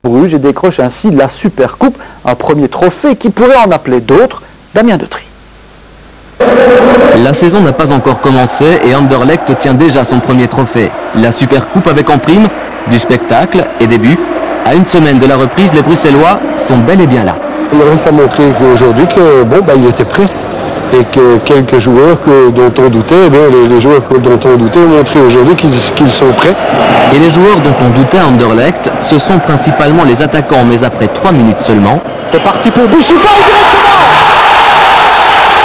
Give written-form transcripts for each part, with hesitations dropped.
Bruges et décroche ainsi la Super Coupe, un premier trophée qui pourrait en appeler d'autres. Damien Detry. La saison n'a pas encore commencé et Anderlecht tient déjà son premier trophée. La Super Coupe avec en prime du spectacle et des buts. À une semaine de la reprise, les Bruxellois sont bel et bien là. Anderlecht a montré aujourd'hui que il était prêt et que quelques joueurs dont on doutait, les joueurs dont on doutait ont montré aujourd'hui qu'ils sont prêts. Et les joueurs dont on doutait à Anderlecht, ce sont principalement les attaquants, mais après 3 minutes seulement. C'est parti pour Boussoufa directement.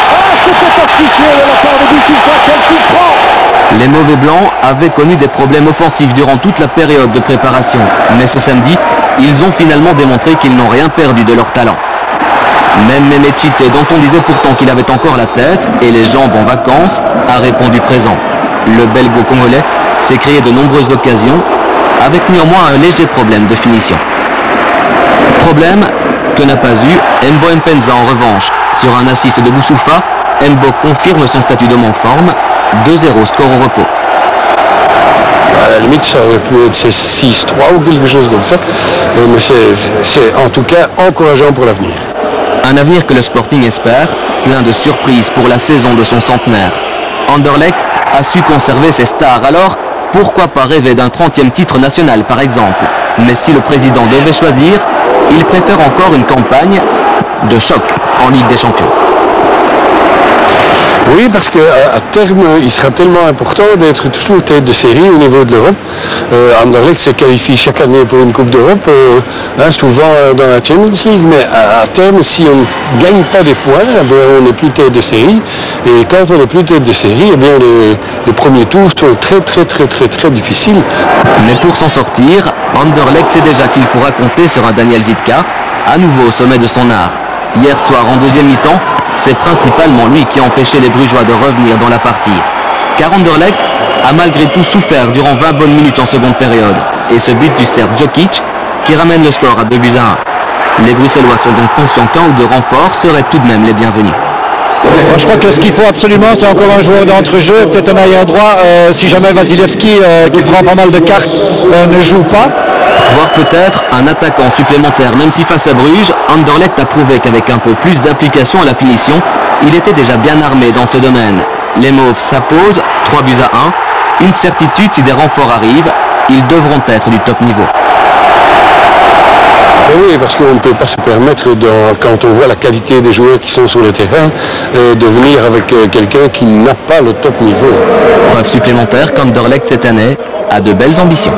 Ah, c'était astucieux de la part de Boussoufa, quel coup franc. Les mauvais blancs avaient connu des problèmes offensifs durant toute la période de préparation. Mais ce samedi, ils ont finalement démontré qu'ils n'ont rien perdu de leur talent. Même Méméchite, dont on disait pourtant qu'il avait encore la tête et les jambes en vacances, a répondu présent. Le belgo-congolais s'est créé de nombreuses occasions, avec néanmoins un léger problème de finition. Problème que n'a pas eu Mbo Mpenza en revanche. Sur un assist de Boussoufa, Mbo confirme son statut d'homme en forme. 2-0 score au repos. À la limite, ça aurait pu être 6-3 ou quelque chose comme ça. Mais c'est en tout cas encourageant pour l'avenir. Un avenir que le Sporting espère, plein de surprises pour la saison de son centenaire. Anderlecht a su conserver ses stars, alors pourquoi pas rêver d'un 30e titre national par exemple? Mais si le président devait choisir, il préfère encore une campagne de choc en Ligue des Champions. Oui, parce qu'à terme, il sera tellement important d'être toujours tête de série au niveau de l'Europe. Anderlecht se qualifie chaque année pour une Coupe d'Europe, souvent dans la Champions League, mais à terme, si on ne gagne pas des points, on n'est plus tête de série. Et quand on n'est plus tête de série, les premiers tours sont très difficiles. Mais pour s'en sortir, Anderlecht sait déjà qu'il pourra compter sur un Daniel Zitka, à nouveau au sommet de son art. Hier soir, en deuxième mi-temps, c'est principalement lui qui a empêché les Brugeois de revenir dans la partie. Car Anderlecht a malgré tout souffert durant 20 bonnes minutes en seconde période. Et ce but du Serbe Djokic qui ramène le score à 2-1. Les Bruxellois sont donc conscients qu'un ou deux renforts seraient tout de même les bienvenus. Moi, je crois que ce qu'il faut absolument, c'est encore un joueur d'entre-jeu, peut-être un arrière droit, si jamais Vasilevski, qui prend pas mal de cartes, ne joue pas. Voire peut-être un attaquant supplémentaire, même si face à Bruges, Anderlecht a prouvé qu'avec un peu plus d'implication à la finition, il était déjà bien armé dans ce domaine. Les Mauves s'imposent, 3-1. Une certitude, si des renforts arrivent, ils devront être du top niveau. Oui, parce qu'on ne peut pas se permettre, quand on voit la qualité des joueurs qui sont sur le terrain, de venir avec quelqu'un qui n'a pas le top niveau. Preuve supplémentaire qu'Anderlecht cette année a de belles ambitions.